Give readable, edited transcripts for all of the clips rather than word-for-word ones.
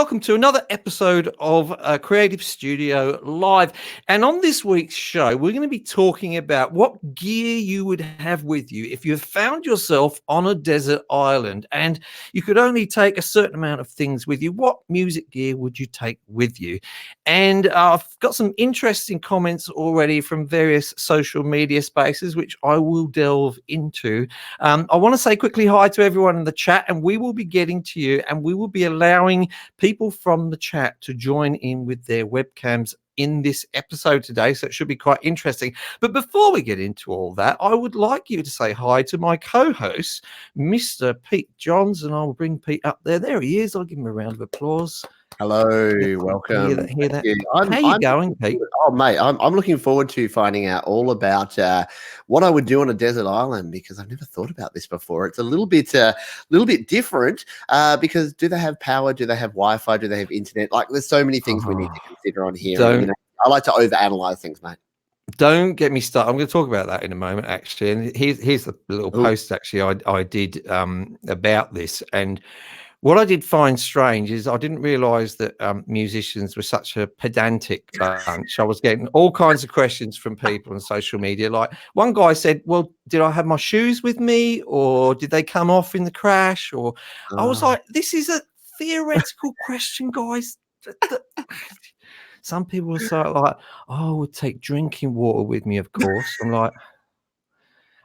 welcome to another episode of Creative Studio Live. And on this week's show, we're going to be talking about what gear you would have with you if you found yourself on a desert island and you could only take a certain amount of things with you. What music gear would you take with you? And I've got some interesting comments already from various social media spaces, which I will delve into. I want to say quickly hi to everyone in the chat, and we will be getting to you, and we will be allowing people from the chat to join in with their webcams in this episode today, so it should be quite interesting. But before we get into all that, I would like you to say hi to my co-host, Mr. Pete Johns, and I'll bring Pete up there. There he is. I'll give him a round of applause. Hello, welcome. Hear that? How you going, Pete? Oh, mate, I'm looking forward to finding out all about what I would do on a desert island, because I've never thought about this before. It's a little bit different because do they have power? Do they have Wi-Fi? Do they have internet? Like, there's so many things we need to consider on here. And, I like to overanalyze things, mate. Don't get me started. I'm going to talk about that in a moment, actually. And here's a little post, actually, I did about this. And what I did find strange is I didn't realize that musicians were such a pedantic bunch. I was getting all kinds of questions from people on social media. Like, one guy said, well, did I have my shoes with me, or did they come off in the crash? Or I was like, this is a theoretical question, guys. Some people are so like, oh, I would take drinking water with me, of course. I'm like,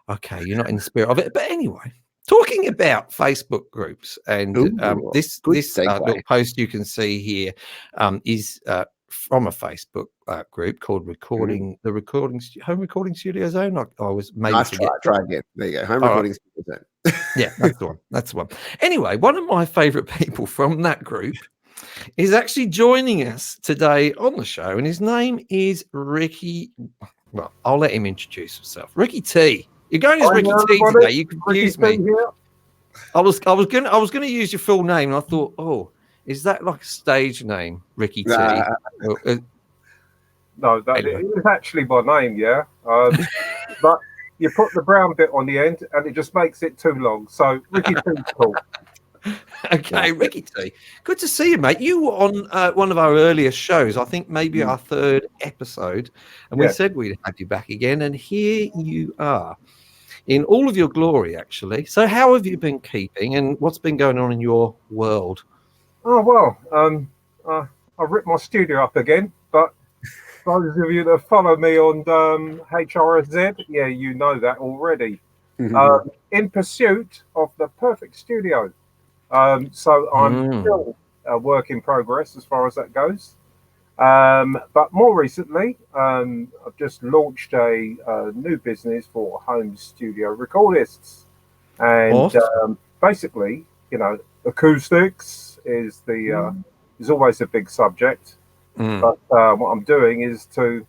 okay, you're not in the spirit of it. But anyway, talking about Facebook groups, and this little post you can see here is from a Facebook group called Home Recording Studio Zone. I was maybe try again. There you go. Home Recording Studio Zone. Yeah, that's the one. That's the one. Anyway, one of my favorite people from that group is actually joining us today on the show, and his name is Ricky. Well, I'll let him introduce himself. Ricky T. You're going as Ricky T today. You confused me. I was gonna use your full name, and I thought, oh, is that like a stage name, Ricky T? No, it is actually my name, yeah. But you put the brown bit on the end, and it just makes it too long. So Ricky T's cool. Okay, Ricky T. Good to see you, mate. You were on one of our earlier shows, I think maybe our third episode, and we said we'd have you back again, and here you are in all of your glory, actually. So how have you been keeping, and what's been going on in your world? Oh, well, I ripped my studio up again, but those of you that follow me on HRSZ, yeah, you know that already. In pursuit of the perfect studio. So I'm still a work in progress as far as that goes. But more recently, I've just launched a new business for home studio recordists. And basically, you know, acoustics is is always a big subject. But what I'm doing is to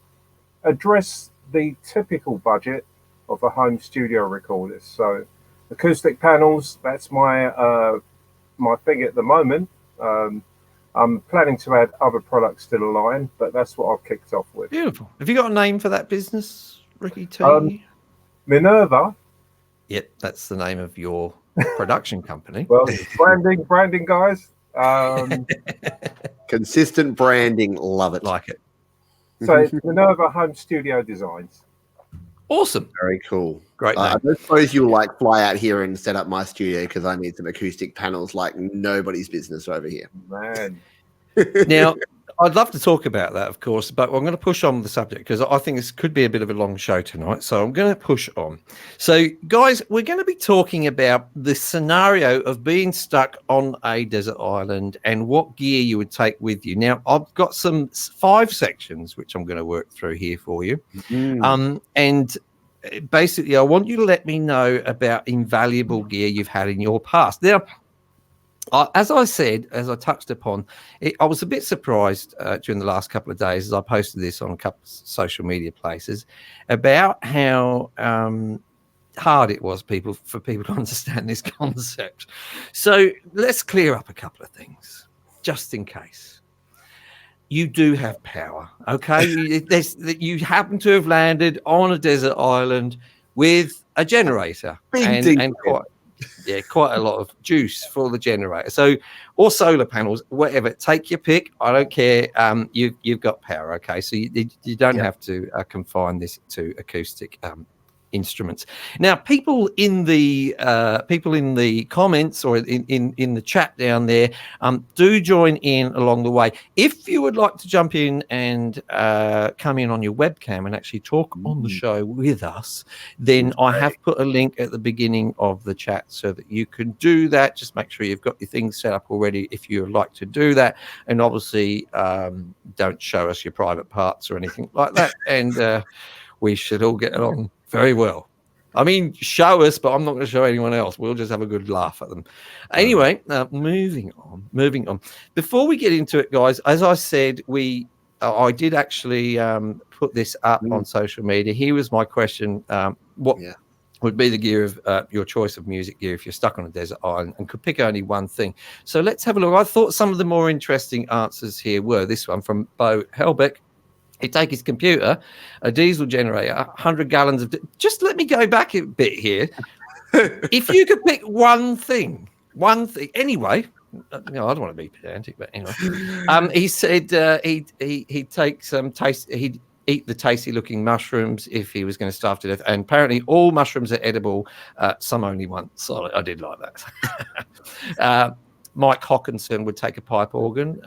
address the typical budget of a home studio recordist. So acoustic panels, that's my thing at the moment. I'm planning to add other products to the line, but that's what I've kicked off with. Beautiful. Have you got a name for that business, Ricky T? Minerva. Yep, that's the name of your production company. Well, branding, guys. Consistent branding, love it. Like it. So it's Minerva Home Studio Designs. Awesome. Very cool. Great name. I suppose you'll like fly out here and set up my studio because I need some acoustic panels like nobody's business over here. Man. Now, I'd love to talk about that, of course, but I'm going to push on the subject because I think this could be a bit of a long show tonight. So I'm going to push on. So, guys, we're going to be talking about the scenario of being stuck on a desert island and what gear you would take with you. Now, I've got some 5 sections which I'm going to work through here for you. And basically, I want you to let me know about invaluable gear you've had in your past. Now, as I said, as I touched upon, I was a bit surprised during the last couple of days as I posted this on a couple of social media places about how hard it was for people to understand this concept. So let's clear up a couple of things, just in case. You do have power, okay? You happen to have landed on a desert island with a generator. Yeah, quite a lot of juice for the generator. So, or solar panels, whatever. Take your pick. I don't care. You've got power. Okay, so you don't have to confine this to acoustic instruments. Now, people in the comments or in the chat down there, do join in along the way. If you would like to jump in and come in on your webcam and actually talk on the show with us, then I have put a link at the beginning of the chat so that you can do that. Just make sure you've got your things set up already if you would like to do that, and obviously don't show us your private parts or anything like that, and we should all get along very well. I mean, show us, but I'm not going to show anyone else. We'll just have a good laugh at them. Anyway, moving on. Before we get into it, guys, as I said, I did actually put this up on social media. Here was my question. What would be the gear of your choice of music gear if you're stuck on a desert island and could pick only one thing? So let's have a look. I thought some of the more interesting answers here were this one from Bo Helbeck. He'd take his computer, a diesel generator, 100 gallons of... Just let me go back a bit here. If you could pick one thing, anyway, I don't want to be pedantic, but anyway. He said he'd take some taste... He'd eat the tasty-looking mushrooms if he was going to starve to death. And apparently all mushrooms are edible, some only once. So I did like that. Mike Hawkinson would take a pipe organ,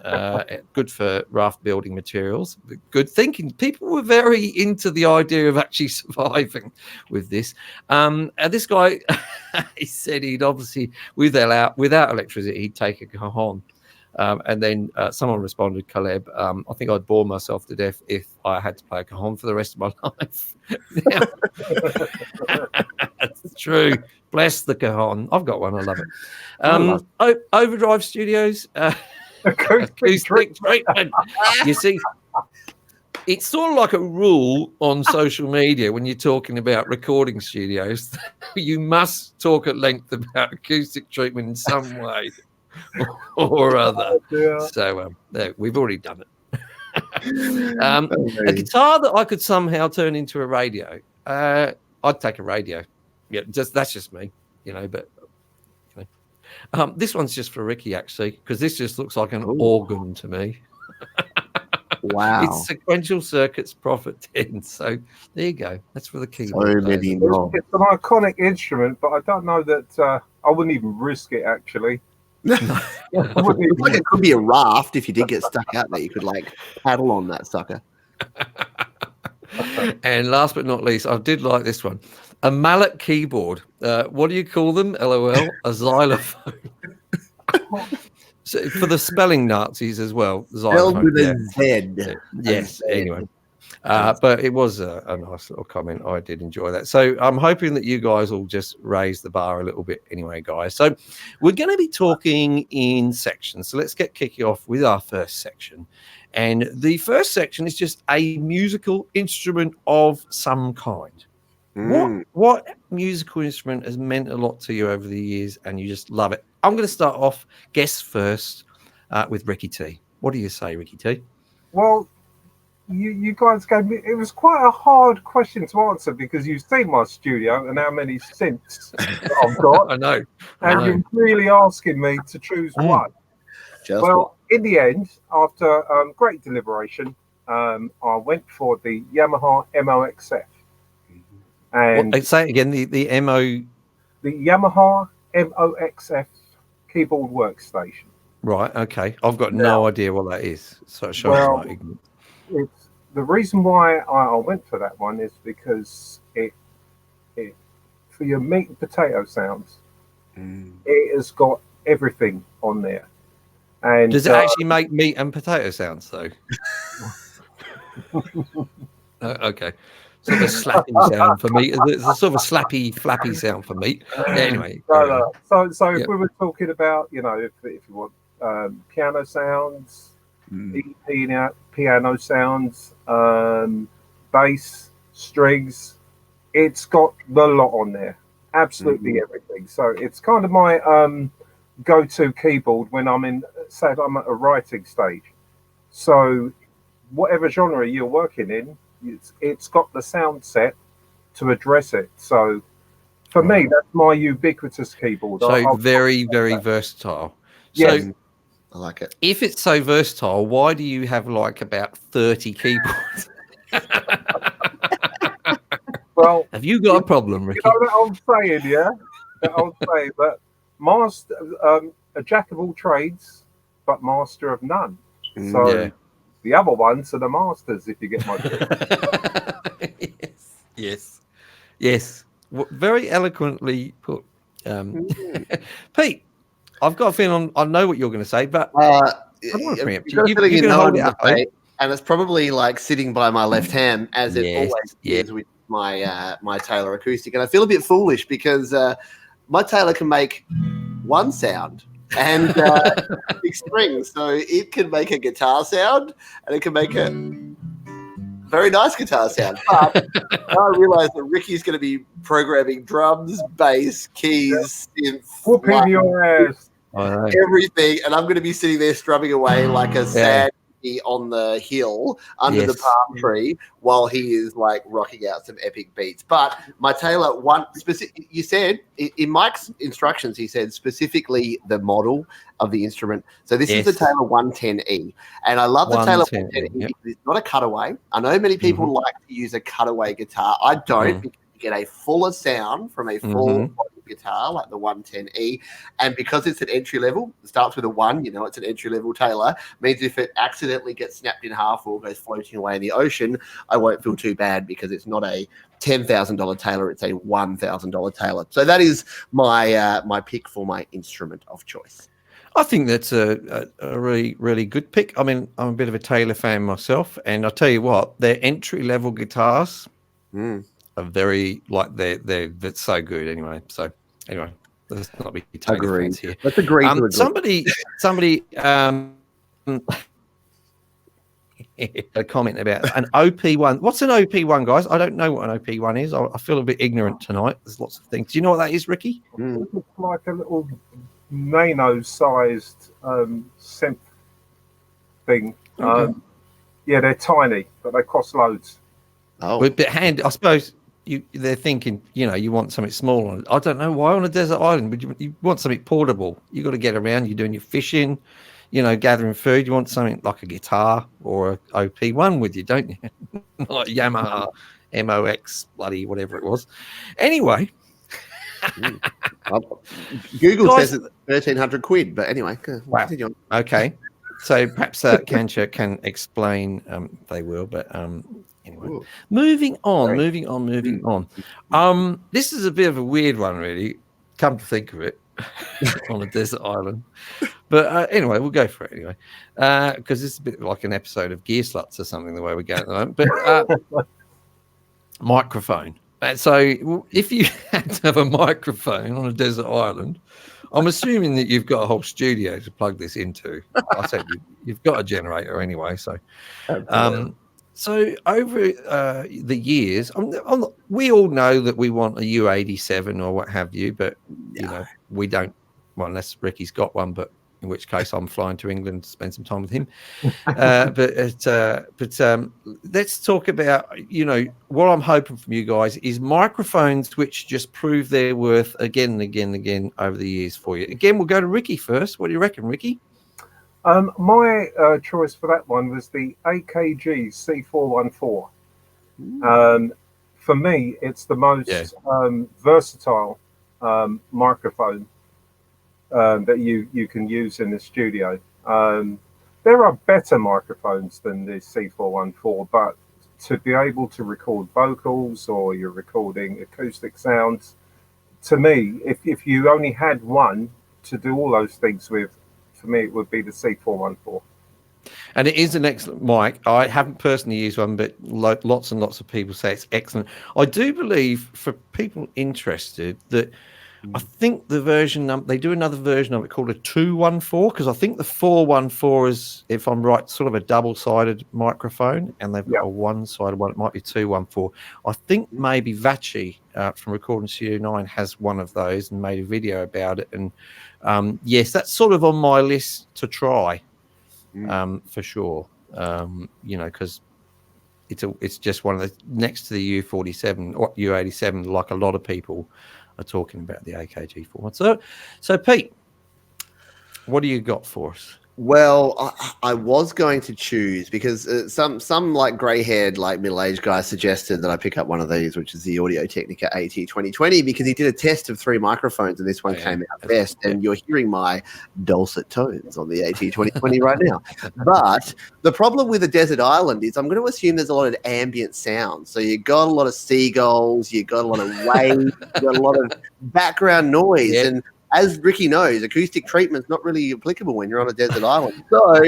good for raft building materials. Good thinking. People were very into the idea of actually surviving with this. This guy, he said he'd obviously, without electricity, he'd take a cajon. And then someone responded, Caleb, I think I'd bore myself to death if I had to play a cajon for the rest of my life. That's true. Bless the cajon. I've got one. I love it. Overdrive Studios. Acoustic treatment. You see, it's sort of like a rule on social media when you're talking about recording studios. You must talk at length about acoustic treatment in some way or other. So we've already done it. A guitar that I could somehow turn into a radio. I'd take a radio. Yeah, that's just me, but this one's just for Ricky actually, because this just looks like an organ to me. Wow. It's sequential circuits Prophet 10. So there you go. That's for the keyboard. So many more. It's an iconic instrument, but I don't know that I wouldn't even risk it actually. It could be a raft if you did get stuck out there. You could paddle on that sucker. And last but not least, I did like this one. A mallet keyboard. What do you call them? LOL. A xylophone. So for the spelling Nazis as well. Spelled with a Z. Yes. Anyway. But it was a nice little comment. I did enjoy that. So I'm hoping that you guys will just raise the bar a little bit anyway, guys. So we're going to be talking in sections. So let's get kicking off with our first section. And the first section is just a musical instrument of some kind. What musical instrument has meant a lot to you over the years and you just love it? I'm going to start off, guess first, with Ricky T. What do you say, Ricky T? Well, you guys gave me... It was quite a hard question to answer because you've seen my studio and how many synths I've got. I know. And you're really asking me to choose one. In the end, after great deliberation, I went for the Yamaha MOXF. And say it again, the MO... The Yamaha MOXF keyboard workstation. Right, okay. I've got no idea what that is. So it shows my ignorance. It's the reason why I went for that one is because it for your meat and potato sounds, it has got everything on there. And does it actually make meat and potato sounds though? Okay. Sort of a slappy sound for meat. It's a sort of a slappy, flappy sound for meat. Yeah, anyway. So if we were talking about, if you want piano sounds, piano sounds, bass, strings, it's got the lot on there. Absolutely everything. So it's kind of my go-to keyboard when I'm at a writing stage. So whatever genre you're working in, it's got the sound set to address it. So For me, that's my ubiquitous keyboard. So very, very versatile. Yes. So I like it. if it's so versatile, why do you have like about 30 keyboards? Well, have you got a problem, Ricky? You know that old saying, yeah? That old saying that master, a jack of all trades, but master of none. So the other ones are the masters, if you get my drift. Yes. Very eloquently put. Pete, I've got a feeling I know what you're going to say, but I don't want to preempt you. You're going to hold it up, and it's probably like sitting by my left hand, as it always is with my my Taylor acoustic. And I feel a bit foolish because my Taylor can make one sound and big strings, so it can make a guitar sound and it can make a very nice guitar sound. But now I realize that Ricky's going to be programming drums, bass, keys, synth, whooping your ass, everything, and I'm going to be sitting there strumming away like a sad on the hill under the palm tree while he is like rocking out some epic beats. But my Taylor, you said in Mike's instructions, he said specifically the model of the instrument. So this is the Taylor 110E, and I love the Taylor 110E because it's not a cutaway. I know many people like to use a cutaway guitar. I don't because you get a fuller sound from a full guitar like the 110E, and because it's an entry level, it starts with a 1, you know, it's an entry level Taylor, means if it accidentally gets snapped in half or goes floating away in the ocean, I won't feel too bad because it's not a $10,000 Taylor, it's a $1,000 Taylor. So that is my my pick for my instrument of choice. I think that's a really, really good pick. I mean, I'm a bit of a Taylor fan myself, and I'll tell you what, their entry level guitars are very that's so good anyway. So anyway, let's not be Taylor fans here. Let's agree. Somebody a comment about an OP1. What's an OP1, guys? I don't know what an OP1 is. I feel a bit ignorant tonight. There's lots of things. Do you know what that is, Ricky? It looks like a little nano-sized synth thing. Okay. They're tiny, but they cost loads. But I suppose they're thinking, you want something small. I don't know why on a desert island, but you want something portable. You got to get around. You're doing your fishing, gathering food. You want something like a guitar or a OP1 with you, don't you? Like Yamaha MOX, bloody whatever it was. Anyway. Google says it's 1,300 quid, but anyway. Wow. Okay. So perhaps Kancha can explain. They will, but anyway. Ooh. Moving on. This is a bit of a weird one, really. Come to think of it, on a desert island. But anyway, we'll go for it anyway, because it's a bit like an episode of Gear Sluts or something. The way we go at the moment, but microphone. So if you had to have a microphone on a desert island, I'm assuming that you've got a whole studio to plug this into. I said you've got a generator anyway. So, so over the years, we all know that we want a U87 or what have you, but we don't. Well, unless Ricky's got one, but in which case I'm flying to England to spend some time with him. But let's talk about, what I'm hoping from you guys is microphones which just prove their worth again and again and again over the years for you. Again, we'll go to Ricky first. What do you reckon, Ricky? My choice for that one was the AKG C414. For me, it's the most versatile microphone that you can use in the studio. There are better microphones than the C414, but to be able to record vocals or you're recording acoustic sounds, to me, if you only had one to do all those things with, for me, it would be the C414. And it is an excellent mic. I haven't personally used one, but lots and lots of people say it's excellent. I do believe, for people interested, that I think the version they do another version of it called a 214, because I think the 414 is, if I'm right, sort of a double-sided microphone, and they've got a one-sided one. It might be 214. I think maybe Vachi from Recording Studio 9 has one of those and made a video about it. And yes, that's sort of on my list to try, for sure. Because it's just one of the next to the U47 or U87, like a lot of people are talking about the AKG format. So Pete, what do you got for us? Well, I was going to choose because some like grey-haired, like middle-aged guy suggested that I pick up one of these, which is the Audio Technica AT2020, because he did a test of 3 microphones and this one came out best. And you're hearing my dulcet tones on the AT2020 right now. But the problem with a desert island is I'm going to assume there's a lot of ambient sound. So you got a lot of seagulls, you got a lot of waves, you got a lot of background noise, and as Ricky knows, acoustic treatment's not really applicable when you're on a desert island. So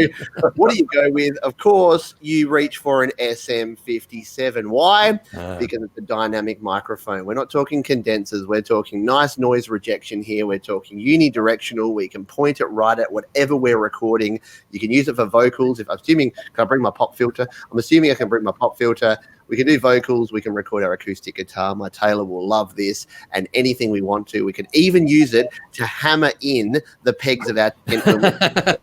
what do you go with? Of course, you reach for an SM57. Why? Because it's a dynamic microphone. We're not talking condensers. We're talking nice noise rejection here. We're talking unidirectional. We can point it right at whatever we're recording. You can use it for vocals. If I'm assuming, can I bring my pop filter? I'm assuming I can bring my pop filter. We can do vocals. We can record our acoustic guitar. My Taylor will love this, and anything we want to. We can even use it to hammer in the pegs of our tent filter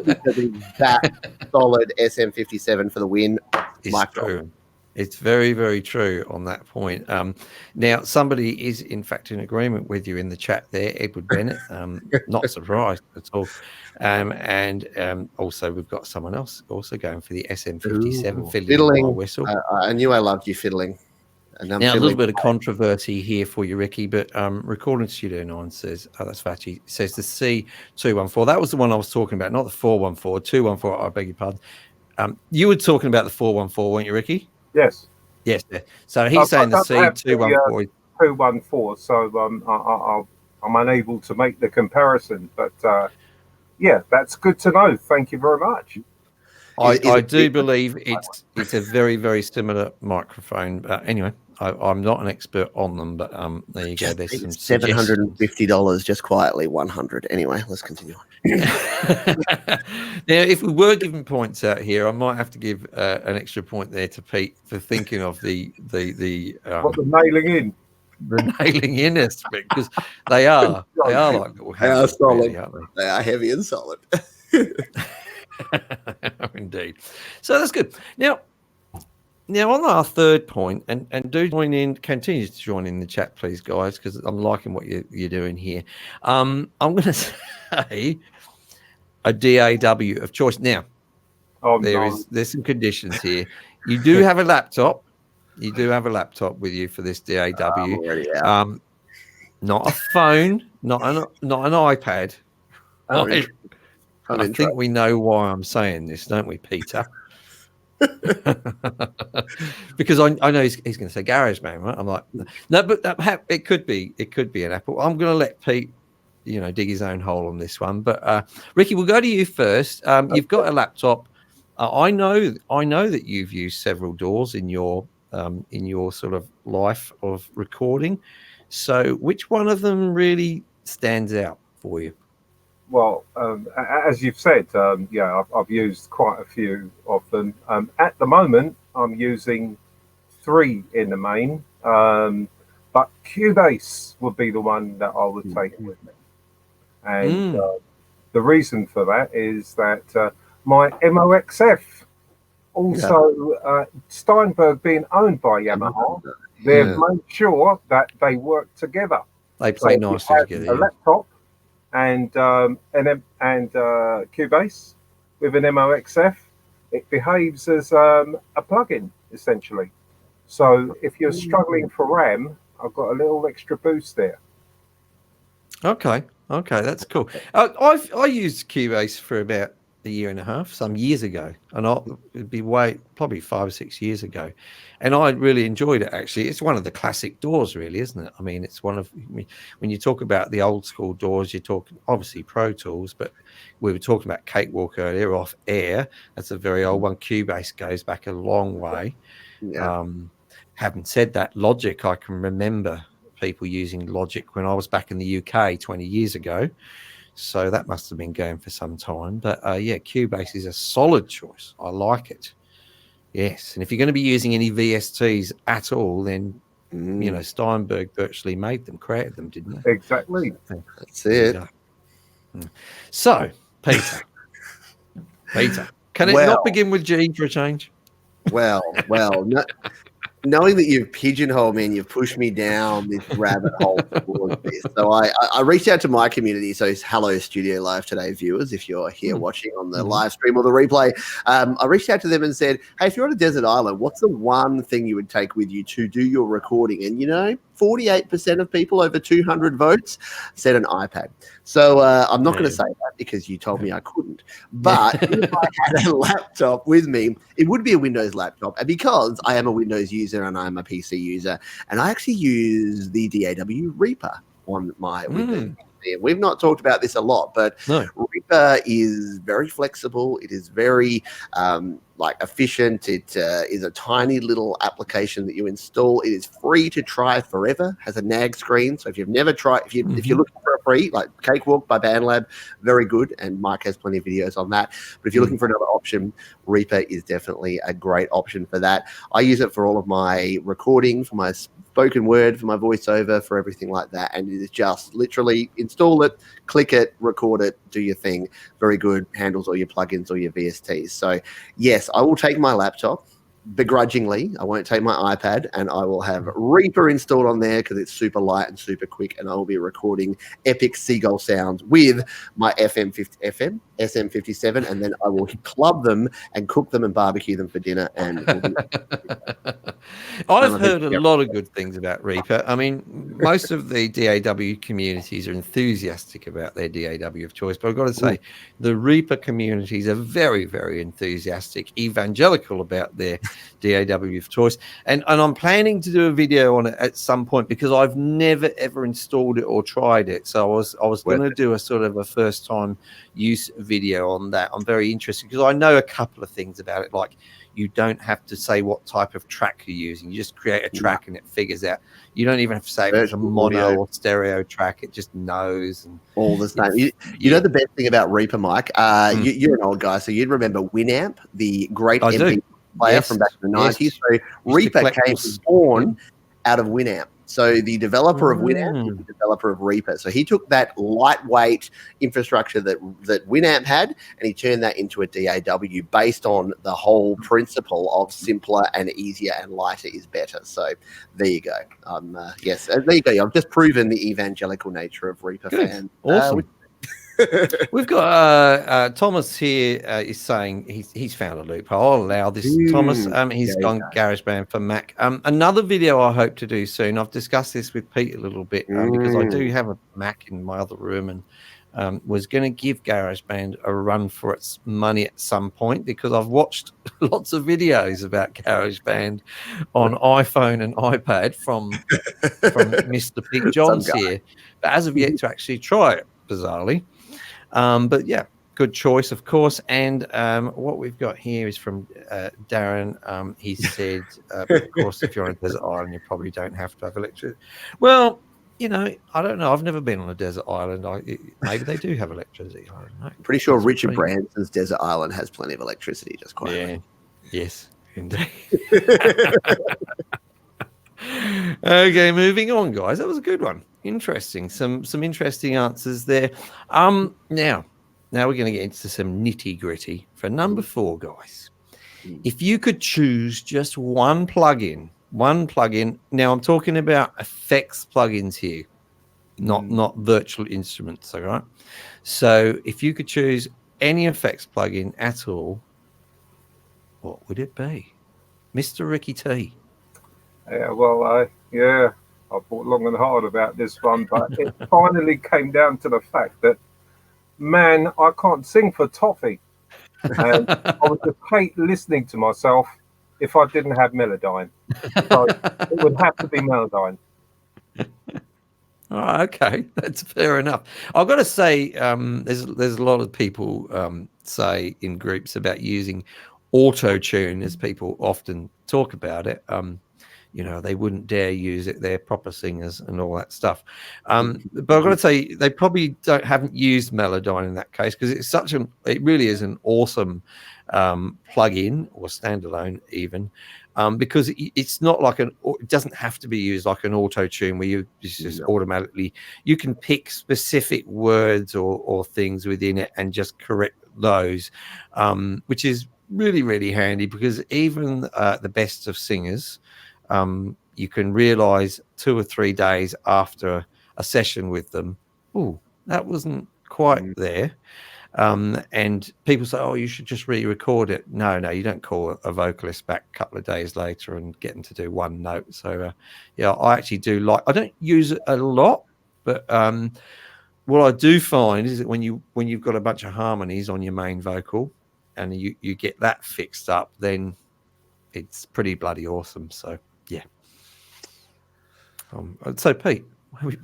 because it's that solid SM57 for the win. It's true. It's very, very true on that point. Now, somebody is in fact in agreement with you in the chat there, Edward Bennett. Not surprised at all. And also we've got someone else also going for the SM57 fiddling whistle. I knew I loved you fiddling. Now, a little bit of controversy here for you, Ricky, but Recording Studio 9 says, that's Fatty, says the C214. That was the one I was talking about, not the 414, 214, I beg your pardon. You were talking about the 414, weren't you, Ricky? Yes. Yes. Yeah. So he's saying the C214. 214, so I'm unable to make the comparison, but yeah, that's good to know. Thank you very much. I do believe it's a very, very similar microphone. But anyway, I'm not an expert on them, but there you go. There's some $750, just quietly 100. Anyway, let's continue on. Now, if we were giving points out here, I might have to give an extra point there to Pete for thinking of the nailing in aspect, because they are like little hands, solid. Really, aren't they? They are heavy and solid. Indeed. So that's good. Now on our third point, and do join in, continue to join in the chat, please, guys, because I'm liking what you're doing here. I'm going to say a DAW of choice. Now, there's some conditions here. You do have a laptop. You do have a laptop with you for this DAW. Not a phone, not an iPad. I think we know why I'm saying this, don't we, Peter? Because I know he's going to say GarageBand, right? I'm like, no, but it could be an Apple. I'm going to let Pete, dig his own hole on this one. But Ricky, we'll go to you first. You've got a laptop. I know that you've used several DAWs in your sort of life of recording. So which one of them really stands out for you? Well, as you've said, I've used quite a few of them. At the moment, I'm using 3 in the main, but Cubase would be the one that I would take with me. And the reason for that is that my MOXF, also Steinberg being owned by Yamaha, they've made sure that they work together. They play nicely together. A laptop and Cubase with an MOXF, it behaves as a plugin essentially. So if you're struggling for RAM, I've got a little extra boost there. Okay, that's cool. I used Cubase for about a year and a half, some years ago, and it'd be probably 5 or 6 years ago, and I really enjoyed it. Actually, it's one of the classic DAWs, really, isn't it? I mean, it's one of, when you talk about the old school DAWs, you're talking obviously Pro Tools, but we were talking about Cakewalk earlier off air. That's a very old one. Cubase goes back a long way. Having said that, Logic, I can remember people using Logic when I was back in the UK 20 years ago. So that must have been going for some time. But Cubase is a solid choice. I like it. Yes. And if you're going to be using any VSTs at all, then, Steinberg virtually created them, didn't they? Exactly. That's it. So, Peter, can it not begin with G for a change? Well, no. knowing that you've pigeonholed me and you've pushed me down this rabbit hole towards this. So I reached out to my community. So hello, Studio Live Today viewers, if you're here watching on the live stream or the replay. I reached out to them and said, hey, if you're on a desert island, what's the one thing you would take with you to do your recording? And, 48% of people, over 200 votes, said an iPad. So I'm not going to say that because you told me I couldn't. But if I had a laptop with me, it would be a Windows laptop. And because I am a Windows user and I'm a PC user, and I actually use the DAW Reaper on my Windows PC. And we've not talked about this a lot, but Reaper is very flexible. It is very efficient. It is a tiny little application that you install. It is free to try forever. Has a nag screen. So if you've never tried, if you're looking for a free, like Cakewalk by BandLab, very good, and Mike has plenty of videos on that. But if you're looking for another option, Reaper is definitely a great option for that. I use it for all of my recording, for my spoken word, for my voiceover, for everything like that. And it is just literally install it, click it, record it, do your thing. Very good. Handles all your plugins or your VSTs. So yes, I will take my laptop begrudgingly. I won't take my iPad, and I will have Reaper installed on there because it's super light and super quick, and I will be recording epic seagull sounds with my SM57, and then I will club them and cook them and barbecue them for dinner. And I've heard a lot of good things about Reaper. I mean, most of the DAW communities are enthusiastic about their DAW of choice, but I've got to say the Reaper communities are very, very enthusiastic, evangelical about their DAW of choice, and I'm planning to do a video on it at some point because I've never ever installed it or tried it. So I was going to do a sort of a first time use video on that. I'm very interested because I know a couple of things about it, like you don't have to say what type of track you're using. You just create a track and it figures out. You don't even have to say if it's a mono or stereo track. It just knows. And all the same. You know the best thing about Reaper, Mike? You're an old guy, so you'd remember Winamp, the great MP player from back in the 90s. So Reaper came born out of Winamp. So the developer of Winamp is the developer of Reaper. So he took that lightweight infrastructure that Winamp had, and he turned that into a DAW based on the whole principle of simpler and easier and lighter is better. So there you go. Yes, there you go. I've just proven the evangelical nature of Reaper fans. Awesome. We've got Thomas here is saying he's found a loophole. I'll allow this. Thomas, he's gone GarageBand for Mac. Another video I hope to do soon. I've discussed this with Pete a little bit because I do have a Mac in my other room, and was going to give GarageBand a run for its money at some point because I've watched lots of videos about GarageBand on iPhone and iPad from Mr. Pete Johns here, but as of yet to actually try it, bizarrely. But yeah, good choice, of course. And what we've got here is from Darren. He said, of course, if you're on a desert island, you probably don't have to have electricity. Well, I don't know. I've never been on a desert island. Maybe they do have electricity. I don't know. Pretty sure Richard Branson's desert island has plenty of electricity. Just quietly. Yes, indeed. Okay, moving on, guys. That was a good one. Interesting. Some interesting answers there. Now we're going to get into some nitty gritty for number 4, guys. If you could choose just one plugin. Now I'm talking about effects plugins here, not virtual instruments. All right. So if you could choose any effects plugin at all, what would it be, Mr. Ricky T? Yeah, well, I thought long and hard about this one, but it finally came down to the fact that, man, I can't sing for toffee. And I would just hate listening to myself if I didn't have Melodyne. So it would have to be Melodyne. Oh, okay, that's fair enough. I've got to say, there's a lot of people say in groups about using auto-tune, as people often talk about it. They wouldn't dare use it. They're proper singers and all that stuff. But I've got to say, they probably haven't used Melodyne in that case because it really is an awesome plug-in or standalone even, because it's not like it doesn't have to be used like an auto tune where you just automatically, you can pick specific words or things within it and just correct those, which is really, really handy because even the best of singers you can realize 2 or 3 days after a session with them, oh, that wasn't quite there. And people say, oh, you should just re-record it. No, you don't call a vocalist back a couple of days later and get them to do one note. So yeah, I actually do I don't use it a lot, but what I do find is that when you've got a bunch of harmonies on your main vocal and you get that fixed up, then it's pretty bloody awesome. So yeah. So Pete,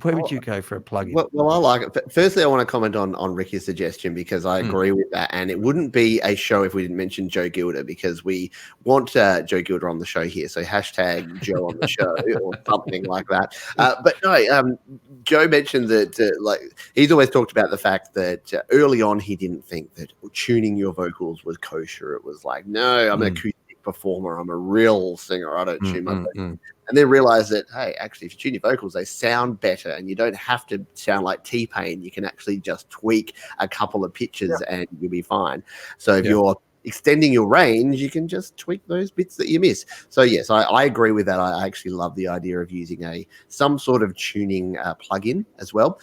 where would you go for a plugin? Well, I like it. Firstly, I want to comment on Ricky's suggestion because I agree with that. And it wouldn't be a show if we didn't mention Joe Gilder, because we want Joe Gilder on the show here. So hashtag Joe on the show or something like that. But no, Joe mentioned that like he's always talked about the fact that early on he didn't think that tuning your vocals was kosher. It was like, no, I'm an acoustic performer. I'm a real singer. I don't tune my vocals. And then realize that, hey, actually, if you tune your vocals, they sound better, and you don't have to sound like T-Pain. You can actually just tweak a couple of pitches and you'll be fine. So if you're extending your range, you can just tweak those bits that you miss. So yes, I agree with that. I actually love the idea of using some sort of tuning plugin as well.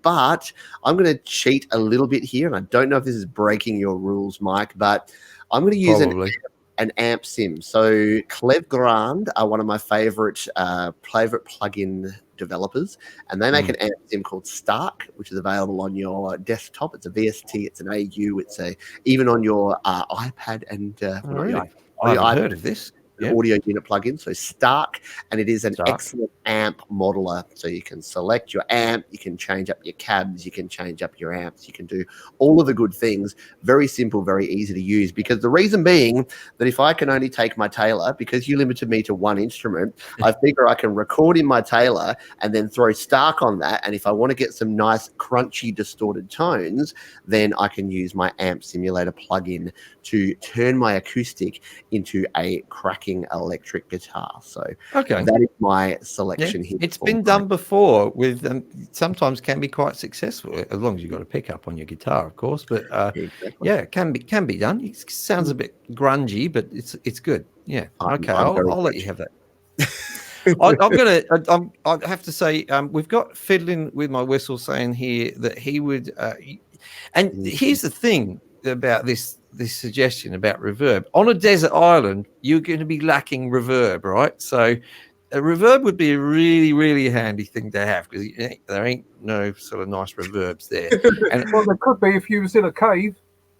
But I'm going to cheat a little bit here, and I don't know if this is breaking your rules, Mike, but I'm going to use an amp sim. So Clev Grand are one of my favorite plugin developers, and they make an amp sim called Stark, which is available on your desktop. It's a VST, it's an AU, it's even on your iPad and I haven't heard of this. Audio unit plugin. So Stark, and it is an excellent amp modeler. So you can select your amp, you can change up your cabs, you can change up your amps, you can do all of the good things. Very simple, very easy to use, because the reason being that if I can only take my Taylor, because you limited me to one instrument, I figure I can record in my Taylor and then throw Stark on that. And if I want to get some nice crunchy distorted tones, then I can use my amp simulator plugin to turn my acoustic into a cracking electric guitar. So that is my selection here. It's been done before with sometimes can be quite successful, as long as you've got a pickup on your guitar, of course. But yeah, it can be done. It sounds a bit grungy, but it's good. Yeah. Okay, I'll let you have that. I have to say, we've got Fiddling with My Whistle saying here that he would and here's the thing about this suggestion about reverb. On a desert island, you're going to be lacking reverb, right? So a reverb would be a really, really handy thing to have, because there ain't no sort of nice reverbs there. And well, there could be if you was in a cave.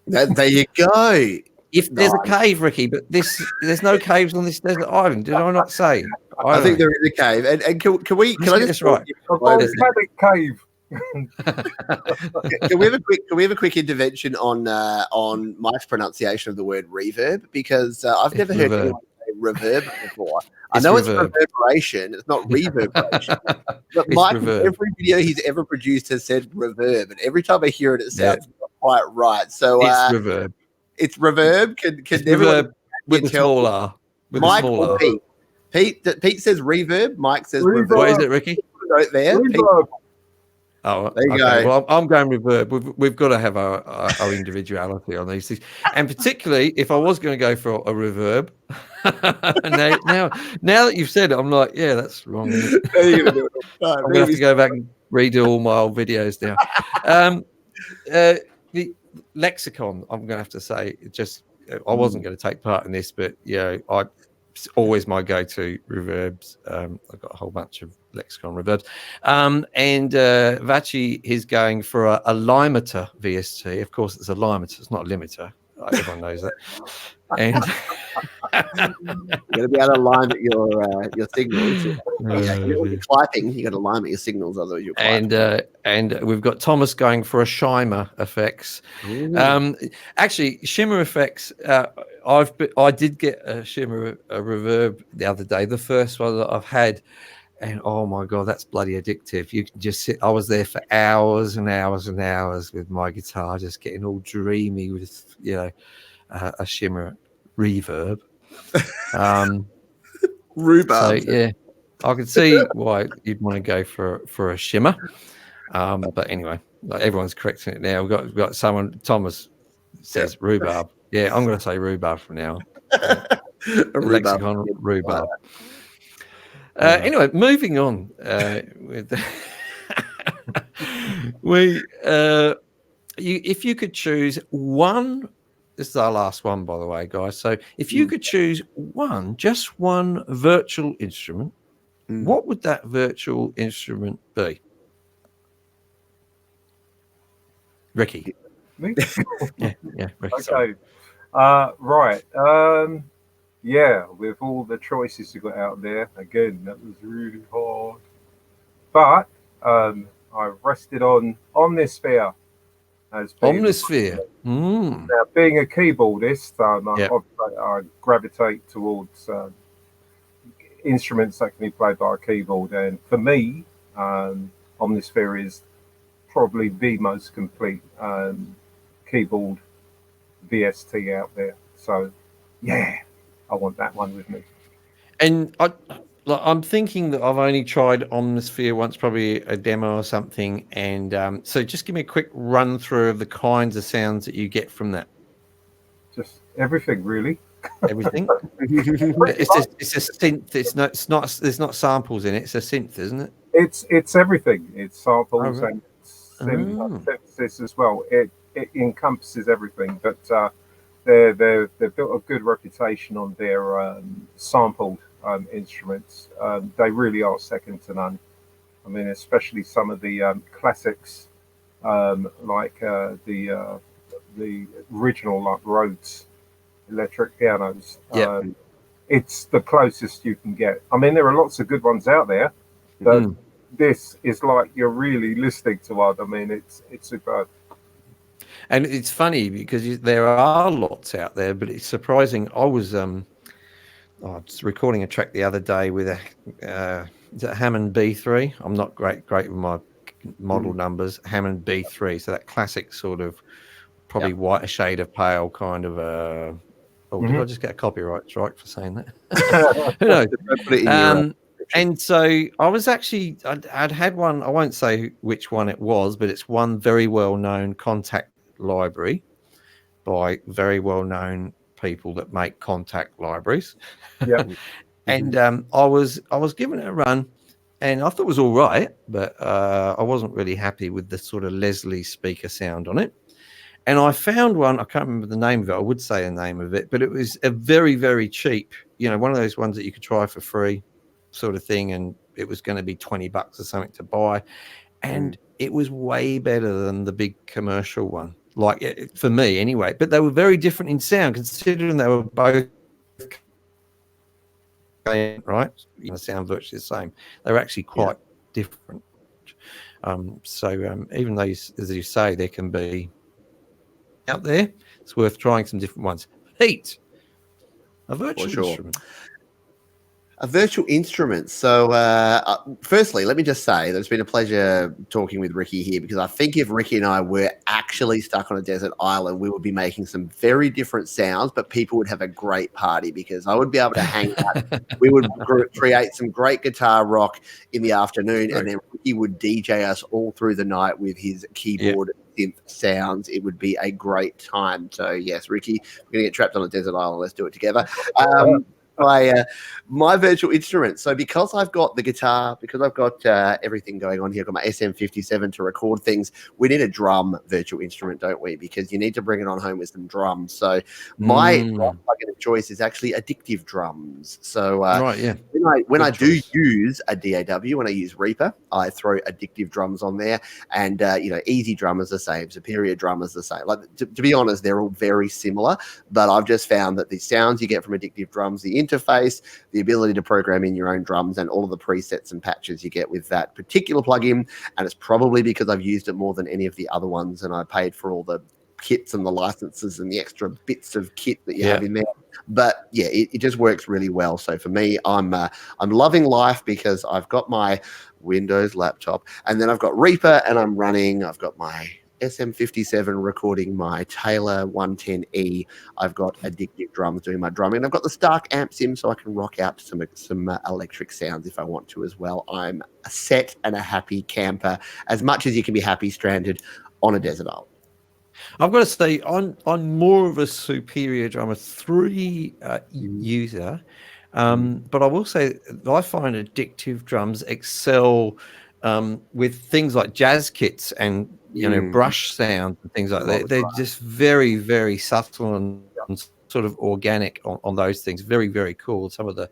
There you go. If there's a cave, Ricky, but there's no caves on this desert island. Did I not say? I think there is a cave. And can I just right? A volcanic cave. Can we have a quick intervention on Mike's pronunciation of the word reverb, because I've never heard anyone say reverb before. I know it's reverberation, it's not reverberation. But Mike, every video he's ever produced has said reverb, and every time I hear it, it sounds not quite right. So it's reverb. It's reverb. Can reverb with a small R? Mike or Pete? Pete says reverb. Mike says reverb. What is it, Ricky? Right there. Oh, there you go. Well, I'm going reverb. We've got to have our individuality on these things, and particularly if I was going to go for a reverb. now that you've said it, I'm like, yeah, that's wrong. I'm going to have to go back and redo all my old videos now. The lexicon, I'm going to have to say, I wasn't going to take part in this, but it's always my go-to reverbs. I've got a whole bunch of lexicon reverbs. And Vachi is going for a limiter VST. Of course, it's a limiter. It's not a limiter. Everyone knows that. And you're going to be able to line your signals. You're clapping. You got to line your signals, otherwise you're clapping. And we've got Thomas going for a shimmer effects. Actually, shimmer effects. I did get a shimmer reverb the other day, the first one that I've had, and oh my god, that's bloody addictive. You can just sit. I was there for hours and hours and hours with my guitar, just getting all dreamy with a shimmer reverb. Rhubarb. So, yeah, I could see why you'd want to go for a shimmer. But anyway, everyone's correcting it now. We've got someone. Thomas says rhubarb. Yeah, I'm going to say rhubarb from now. Lexicon rhubarb. Anyway, moving on. With if you could choose one, this is our last one, by the way, guys. So, if you could choose just one virtual instrument, what would that virtual instrument be? Ricky. Me? yeah, Ricky. Okay. Right. Yeah, with all the choices you got out there, again, that was really hard. But I rested on Omnisphere as being Omnisphere. Now, being a keyboardist, Yeah. I gravitate towards instruments that can be played by a keyboard, and for me, Omnisphere is probably the most complete keyboard VST out there. So, yeah, I want that one with me. And I'm thinking that I've only tried Omnisphere once, probably a demo or something. And so just give me a quick run through of the kinds of sounds that you get from that. Just everything, really. Everything. it's a synth. It's not. There's not samples in it. It's a synth, isn't it? It's everything. It's samples right. and synthesis as well. It encompasses everything. But they've built a good reputation on their sampled instruments. They really are second to none. I mean, especially some of the classics, like the original, like Rhodes electric pianos. Yeah. It's the closest you can get. I mean, there are lots of good ones out there, but this is like you're really listening to one. I mean, it's superb. And it's funny because there are lots out there, but it's surprising. I was just recording a track the other day with a is it Hammond B3. I'm not great with my model numbers. Hammond B3, so that classic sort of probably white, a shade of pale kind of did I just get a copyright strike for saying that? Who knows? And so I was actually, I'd had one, I won't say which one it was, but it's one very well-known contact library by very well-known people that make contact libraries. Yeah. And I was giving it a run, and I thought it was all right, but I wasn't really happy with the sort of Leslie speaker sound on it. And I found one, I can't remember the name of it, I would say the name of it, but it was a very, very cheap, one of those ones that you could try for free sort of thing, and it was going to be $20 or something to buy. And it was way better than the big commercial one, like for me anyway. But they were very different in sound, considering they were both right, sound virtually the same. They were actually quite different. So even though, as you say, there can be out there, it's worth trying some different ones. Pete, a virtual instrument. A virtual instrument. So, firstly, let me just say that it's been a pleasure talking with Ricky here, because I think if Ricky and I were actually stuck on a desert island, we would be making some very different sounds, but people would have a great party because I would be able to hang out. We would create some great guitar rock in the afternoon, and then Ricky would DJ us all through the night with his keyboard synth sounds. It would be a great time. So, yes, Ricky, we're going to get trapped on a desert island. Let's do it together. My virtual instrument. So because I've got the guitar, because I've got everything going on here, I've got my SM57 to record things, we need a drum virtual instrument, don't we? Because you need to bring it on home with some drums. So my plugin of choice is actually Addictive Drums. So when I do use a DAW, when I use Reaper, I throw Addictive Drums on there, and Easy Drum is the same, Superior Drum is the same. Like to be honest, they're all very similar, but I've just found that the sounds you get from Addictive Drums, the interface, the ability to program in your own drums, and all of the presets and patches you get with that particular plugin. And it's probably because I've used it more than any of the other ones, and I paid for all the kits and the licenses and the extra bits of kit that you have in there. But yeah, it just works really well. So for me, I'm loving life because I've got my Windows laptop, and then I've got Reaper, and I've got my SM57 recording my Taylor 110E. I've got Addictive Drums doing my drumming. I've got the Stark amp sim, so I can rock out to some electric sounds if I want to as well. I'm a set and a happy camper, as much as you can be happy stranded on a desert island. I've got to say, I'm more of a Superior Drummer 3 user. But I will say I find addictive drums excel with things like jazz kits and brush sounds and things like that. They're just very, very subtle and sort of organic on those things. Very, very cool. Some of the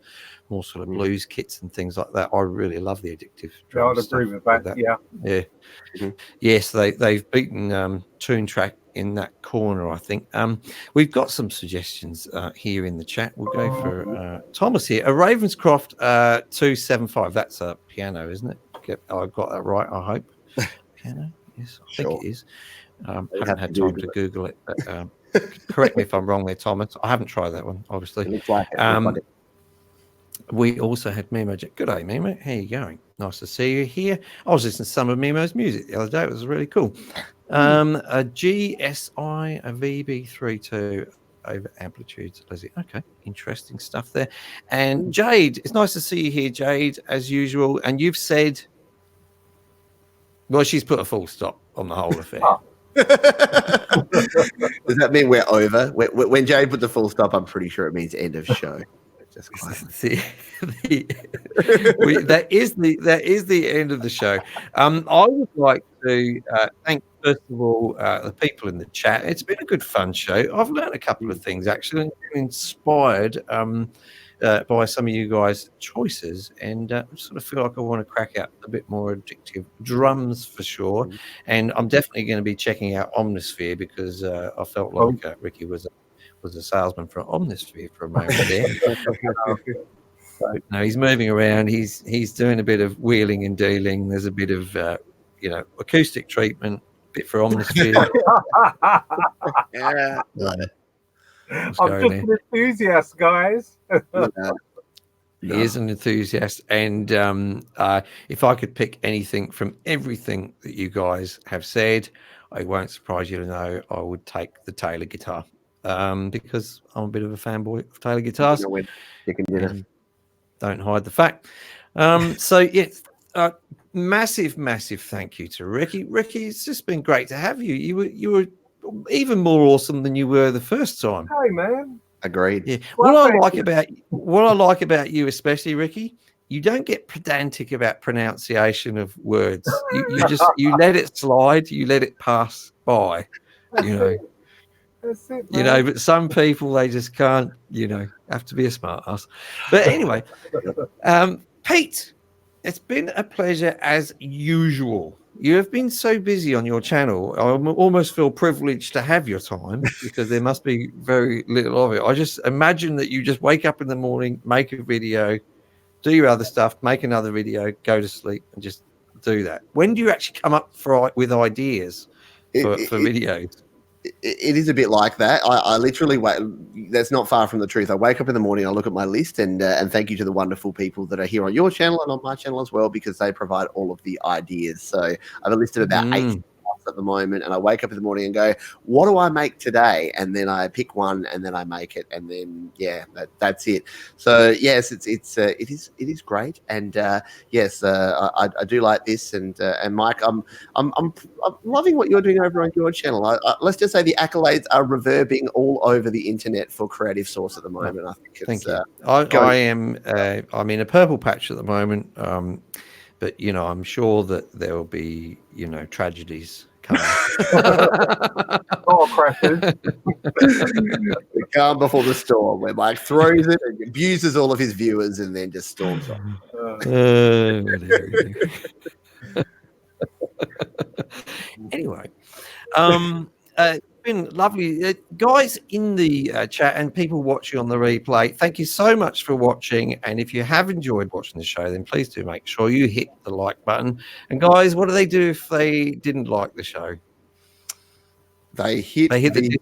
more sort of blues kits and things like that. I really love the addictive drums. I'd agree with that. Yeah. Yes, they've beaten Tune Track in that corner, I think. We've got some suggestions here in the chat. We'll go for Thomas here. A Ravenscroft 275. That's a piano, isn't it? I've got that right, I hope. Piano? Yes, I think it is. Haven't had time to Google it. But, correct me if I'm wrong there, Thomas. I haven't tried that one, obviously. It looks like it. We also had Mimo. Good day, Mimo. How you going? Nice to see you here. I was listening to some of Mimo's music the other day. It was really cool. A GSI, a VB32 over amplitudes, Lizzie. Okay, interesting stuff there. And Jade, it's nice to see you here, Jade, as usual. And you've said, well, she's put a full stop on the whole affair. Does that mean we're over? When Jade put the full stop, I'm pretty sure it means end of show. That is the end of the show. I would like to thank first of all the people in the chat. It's been a good fun show. I've learned a couple of things actually, and been inspired by some of you guys' choices, and I sort of feel like I want to crack out a bit more addictive drums for sure. And I'm definitely going to be checking out Omnisphere because I felt like Ricky was a salesman for Omnisphere for a moment there. So, no, he's moving around. He's doing a bit of wheeling and dealing. There's a bit of acoustic treatment, a bit for Omnisphere. Yeah. I'm just an enthusiast, guys. He is an enthusiast, and if I could pick anything from everything that you guys have said, I won't surprise you to know I would take the Taylor guitar. Because I'm a bit of a fanboy of Taylor guitars. Don't hide the fact. So yes, massive thank you to Ricky. Ricky, it's just been great to have you. You were even more awesome than you were the first time. Hey man, agreed. Yeah. What I like about you, especially Ricky, you don't get pedantic about pronunciation of words. You let it slide. You let it pass by. That's it, but some people, they just can't, have to be a smart ass. But anyway, Pete, it's been a pleasure as usual. You have been so busy on your channel. I almost feel privileged to have your time because there must be very little of it. I just imagine that you just wake up in the morning, make a video, do your other stuff, make another video, go to sleep, and just do that. When do you actually come up with ideas for videos? It is a bit like that. I literally wait. That's not far from the truth. I wake up in the morning, I look at my list, and thank you to the wonderful people that are here on your channel and on my channel as well, because they provide all of the ideas. So I have a list of about 8 at the moment, and I wake up in the morning and go, what do I make today? And then I pick one and then I make it, and then that's it. So yes, it is great, and yes, I do like this, and Mike, I'm loving what you're doing over on your channel. Let's just say the accolades are reverbing all over the internet for Creative Source at the moment. I think thank you. I am I'm in a purple patch at the moment, but I'm sure that there will be tragedies coming. Crashes. The calm before the storm, where Mike throws it and abuses all of his viewers and then just storms off. Anyway, it's been lovely, guys in the chat and people watching on the replay. Thank you so much for watching, and if you have enjoyed watching the show, then please do make sure you hit the like button. And guys, what do they do if they didn't like the show? They hit the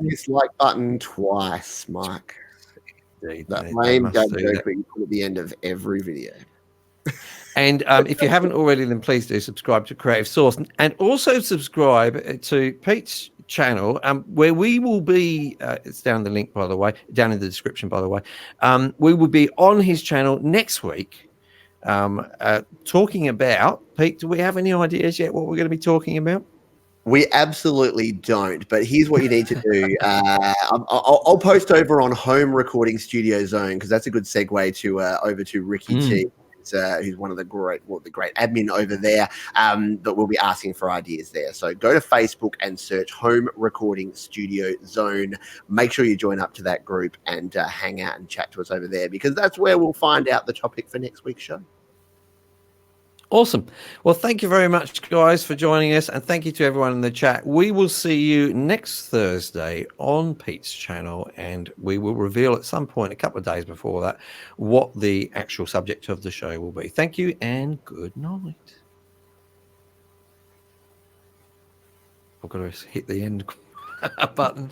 dislike button twice, Mike. Indeed, that lame joke that you put at the end of every video. And if you haven't already, then please do subscribe to Creative Source, and also subscribe to Pete's channel, where we will be. It's down the link, by the way, down in the description, by the way. We will be on his channel next week, talking about. Pete, do we have any ideas yet what we're going to be talking about? We absolutely don't. But here's what you need to do. I'll post over on Home Recording Studio Zone because that's a good segue to over to Ricky T. Who's one of the great admin over there, that will be asking for ideas there. So go to Facebook and search Home Recording Studio Zone. Make sure you join up to that group and hang out and chat to us over there because that's where we'll find out the topic for next week's show. Awesome. Well, thank you very much, guys, for joining us. And thank you to everyone in the chat. We will see you next Thursday on Pete's channel. And we will reveal at some point, a couple of days before that, what the actual subject of the show will be. Thank you and good night. I've got to hit the end button.